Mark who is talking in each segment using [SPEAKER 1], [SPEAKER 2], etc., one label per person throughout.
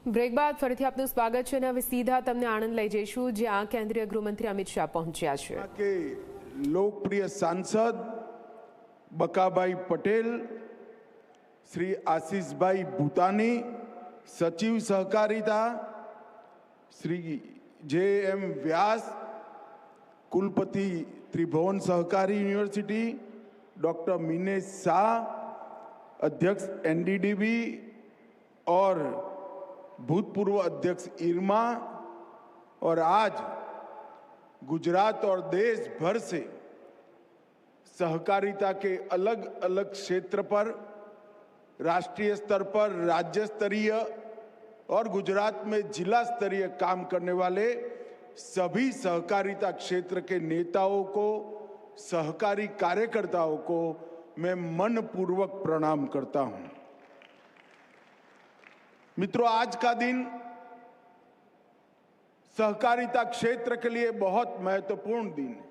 [SPEAKER 1] Break બાદ ફરીથી આપનું સ્વાગત છે અને હવે સીધા તમને આણંદ લઈ જઈશું જ્યાં કેન્દ્રીય ગૃહમંત્રી અમિત શાહ પહોંચ્યા છે।
[SPEAKER 2] के लोकप्रिय सांसद बकाभाई पटेल, श्री आशीष भाई भूतानी, सचिव सहकारिता श्री JM व्यास, कुलपति त्रिभुवन सहकारी यूनिवर्सिटी डॉक्टर मीनेश शाह, अध्यक्ष NDDB और भूतपूर्व अध्यक्ष इरमा, और आज गुजरात और देश भर से सहकारिता के अलग अलग क्षेत्र पर, राष्ट्रीय स्तर पर, राज्य स्तरीय और गुजरात में जिला स्तरीय काम करने वाले सभी सहकारिता क्षेत्र के नेताओं को, सहकारी कार्यकर्ताओं को मैं मनपूर्वक प्रणाम करता हूं। मित्रों, आज का दिन सहकारिता क्षेत्र के लिए बहुत महत्वपूर्ण दिन है।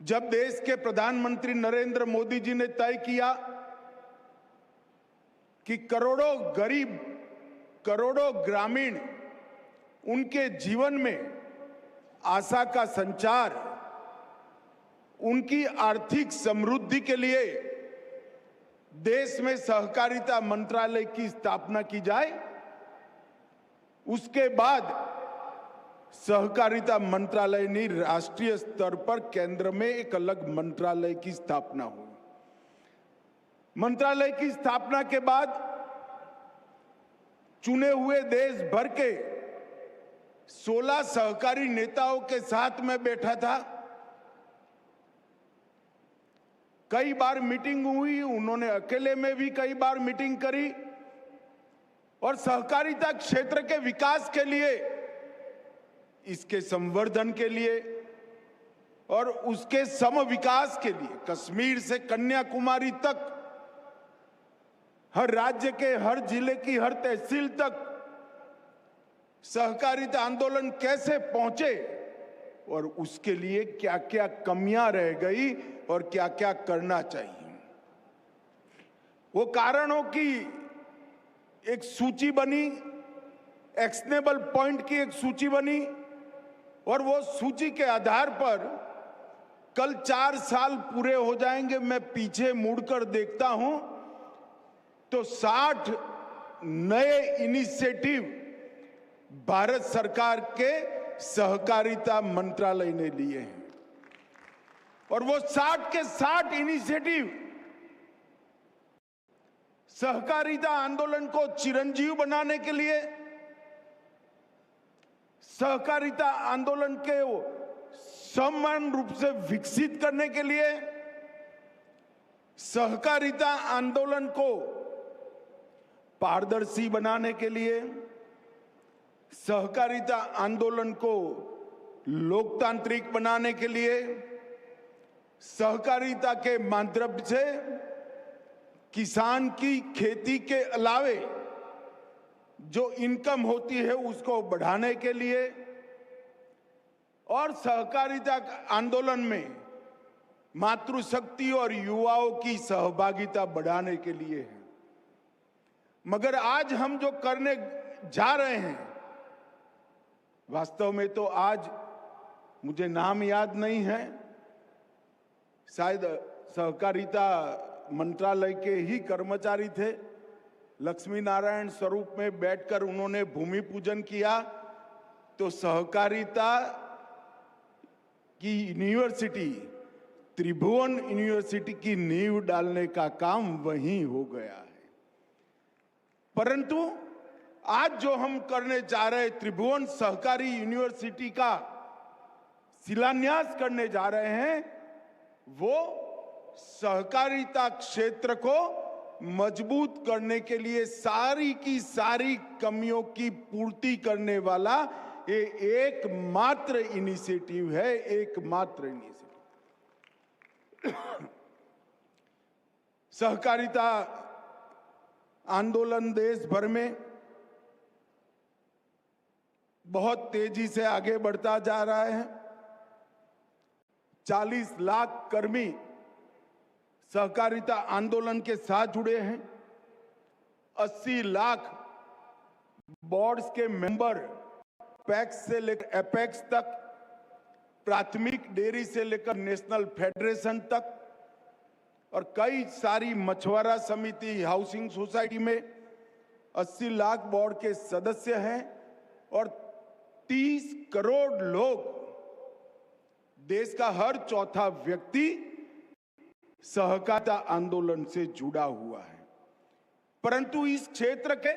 [SPEAKER 2] जब देश के प्रधानमंत्री नरेंद्र मोदी जी ने तय किया कि करोड़ों गरीब, करोड़ों ग्रामीण, उनके जीवन में आशा का संचार, उनकी आर्थिक समृद्धि के लिए देश में सहकारिता मंत्रालय की स्थापना की जाए, उसके बाद सहकारिता मंत्रालय ने राष्ट्रीय स्तर पर केंद्र में एक अलग मंत्रालय की स्थापना हुई। मंत्रालय की स्थापना के बाद चुने हुए देश भर के 16 सहकारी नेताओं के साथ मैं बैठा था। कई बार मीटिंग हुई, उन्होंने अकेले में भी कई बार मीटिंग करी और सहकारिता क्षेत्र के विकास के लिए, इसके संवर्धन के लिए और उसके सम विकास के लिए कश्मीर से कन्याकुमारी तक, हर राज्य के हर जिले की हर तहसील तक सहकारिता आंदोलन कैसे पहुंचे और उसके लिए क्या क्या कमियां रह गई और क्या क्या करना चाहिए, वो कारणों की एक सूची बनी, एक्शनेबल पॉइंट की एक सूची बनी और वो सूची के आधार पर कल 4 साल पूरे हो जाएंगे। मैं पीछे मुड़कर देखता हूं तो 60 नए इनिशिएटिव भारत सरकार के सहकारिता मंत्रालय ने लिए हैं और वो 60 के 60 इनिशिएटिव सहकारिता आंदोलन को चिरंजीव बनाने के लिए, सहकारिता आंदोलन के समान रूप से विकसित करने के लिए, सहकारिता आंदोलन को पारदर्शी बनाने के लिए, सहकारिता आंदोलन को लोकतांत्रिक बनाने के लिए, सहकारिता के माध्यम से किसान की खेती के अलावे जो इनकम होती है उसको बढ़ाने के लिए और सहकारिता आंदोलन में मातृशक्ति और युवाओं की सहभागिता बढ़ाने के लिए है। मगर आज हम जो करने जा रहे हैं, वास्तव में तो आज मुझे नाम याद नहीं है, शायद सहकारिता मंत्रालय के ही कर्मचारी थे, लक्ष्मी नारायण स्वरूप में बैठकर उन्होंने भूमि पूजन किया तो सहकारिता की यूनिवर्सिटी, त्रिभुवन यूनिवर्सिटी की नींव डालने का काम वहीं हो गया है। परंतु आज जो हम करने जा रहे त्रिभुवन सहकारी यूनिवर्सिटी का शिलान्यास करने जा रहे हैं, वो सहकारिता क्षेत्र को मजबूत करने के लिए सारी की सारी कमियों की पूर्ति करने वाला ये एकमात्र इनिशिएटिव है, एकमात्र इनिशिएटिव। सहकारिता आंदोलन देश भर में बहुत तेजी से आगे बढ़ता जा रहा है। 40 लाख कर्मी सहकारिता आंदोलन के साथ जुड़े हैं। 80 लाख बोर्ड्स के मेंबर, पैक्स से लेकर एपेक्स तक, प्राथमिक डेयरी से लेकर नेशनल फेडरेशन तक, और कई सारी मछुआरा समिति, हाउसिंग सोसाइटी में 80 लाख बोर्ड के सदस्य हैं और 30 करोड़ लोग, देश का हर चौथा व्यक्ति सहकारिता आंदोलन से जुड़ा हुआ है। परंतु इस क्षेत्र के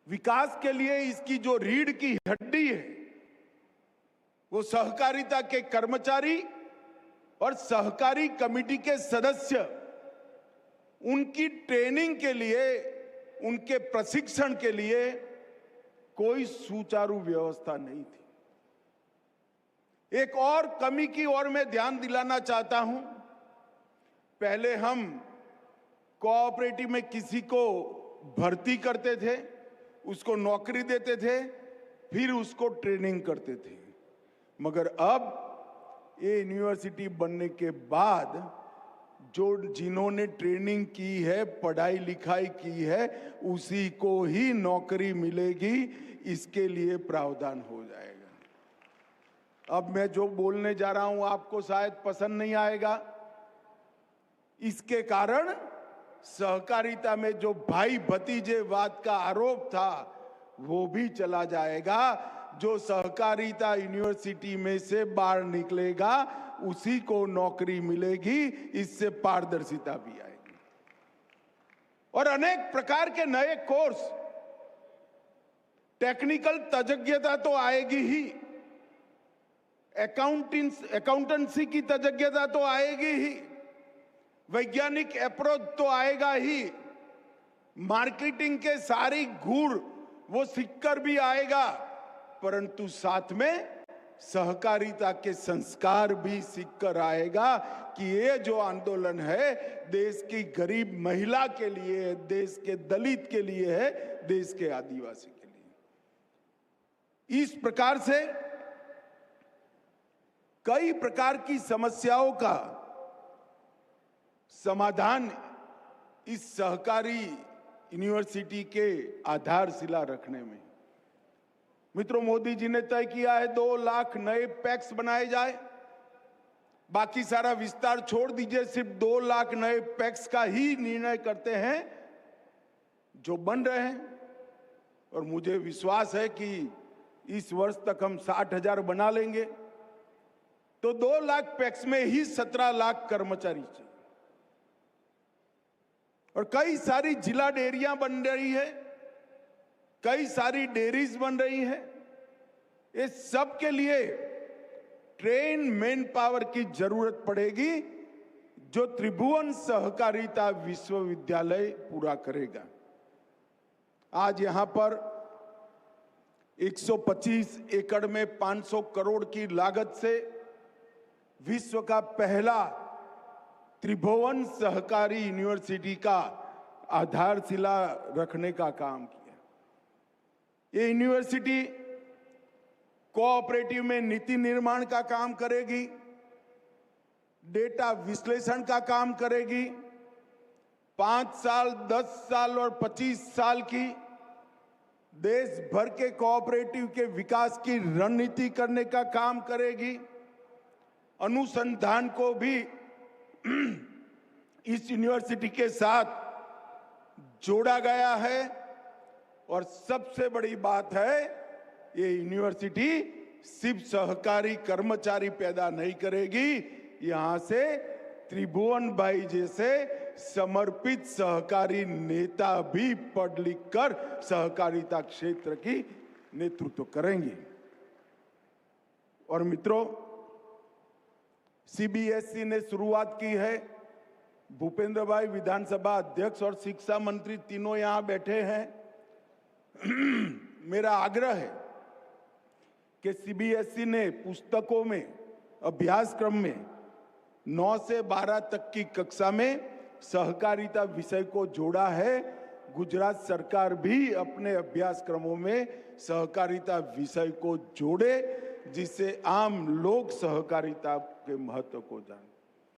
[SPEAKER 2] विकास के लिए इसकी जो रीढ़ की हड्डी है, वो सहकारिता के कर्मचारी और सहकारी कमेटी के सदस्य, उनकी ट्रेनिंग के लिए, उनके प्रशिक्षण के लिए कोई सुचारू व्यवस्था नहीं थी। एक और कमी की ओर मैं ध्यान दिलाना चाहता हूं। पहले हम कोऑपरेटिव में किसी को भर्ती करते थे, उसको नौकरी देते थे, फिर उसको ट्रेनिंग करते थे। मगर अब ये यूनिवर्सिटी बनने के बाद जिन्होंने ट्रेनिंग की है, पढ़ाई लिखाई की है, उसी को ही नौकरी मिलेगी, इसके लिए प्रावधान हो जाएगा। अब मैं जो बोलने जा रहा हूं आपको शायद पसंद नहीं आएगा। इसके कारण सहकारिता में जो भाई भतीजेवाद का आरोप था वो भी चला जाएगा। जो सहकारिता यूनिवर्सिटी में से बाहर निकलेगा उसी को नौकरी मिलेगी, इससे पारदर्शिता भी आएगी। और अनेक प्रकार के नए कोर्स, टेक्निकल तज्ञता तो आएगी ही, अकाउंटेंसी की तज्ञता तो आएगी ही, वैज्ञानिक अप्रोच तो आएगा ही, मार्केटिंग के सारी गुण वो सीखकर भी आएगा, परंतु साथ में सहकारिता के संस्कार भी सीखकर आएगा कि ये जो आंदोलन है देश की गरीब महिला के लिए है, देश के दलित के लिए है, देश के आदिवासी के लिए। इस प्रकार से कई प्रकार की समस्याओं का समाधान इस सहकारी यूनिवर्सिटी के आधारशिला रखने में। मित्रों, मोदी जी ने तय किया है 2 लाख नए पैक्स बनाए जाए। बाकी सारा विस्तार छोड़ दीजिए, सिर्फ 2 लाख नए पैक्स का ही निर्णय करते हैं जो बन रहे हैं। और मुझे विश्वास है कि इस वर्ष तक हम 60,000 बना लेंगे, तो 2 लाख पैक्स में ही 17 लाख कर्मचारी चाहिए। और कई सारी जिला डेयरियां बन रही है, कई सारी डेयरीज बन रही है। ये सब के लिए ट्रेन मैन पावर की जरूरत पड़ेगी, जो त्रिभुवन सहकारिता विश्वविद्यालय पूरा करेगा। आज यहां पर 125 एकड़ में 500 करोड़ की लागत से विश्व का पहला त्रिभुवन सहकारी यूनिवर्सिटी का आधारशिला रखने का काम किया। ये यूनिवर्सिटी कोऑपरेटिव में नीति निर्माण का काम करेगी, डेटा विश्लेषण का काम करेगी, 5 साल, 10 साल और 25 साल की देश भर के कोऑपरेटिव के विकास की रणनीति करने का काम करेगी। अनुसंधान को भी इस यूनिवर्सिटी के साथ जोड़ा गया है। और सबसे बड़ी बात है, ये यूनिवर्सिटी सिर्फ सहकारी कर्मचारी पैदा नहीं करेगी, यहां से त्रिभुवन भाई जैसे समर्पित सहकारी नेता भी पढ़ लिख कर सहकारिता क्षेत्र की नेतृत्व करेंगे। और मित्रों, सीबीएसई ने शुरुआत की है। भूपेंद्र भाई विधानसभा अध्यक्ष और शिक्षा मंत्री तीनों यहां बैठे हैं। मेरा आग्रह है कि सीबीएसई ने पुस्तकों में, अभ्यासक्रम में 9 से 12 तक की कक्षा में सहकारिता विषय को जोड़ा है। गुजरात सरकार भी अपने अभ्यासक्रमों में सहकारिता विषय को जोड़े, जिससे आम लोग सहकारिता के महत्व को जाने।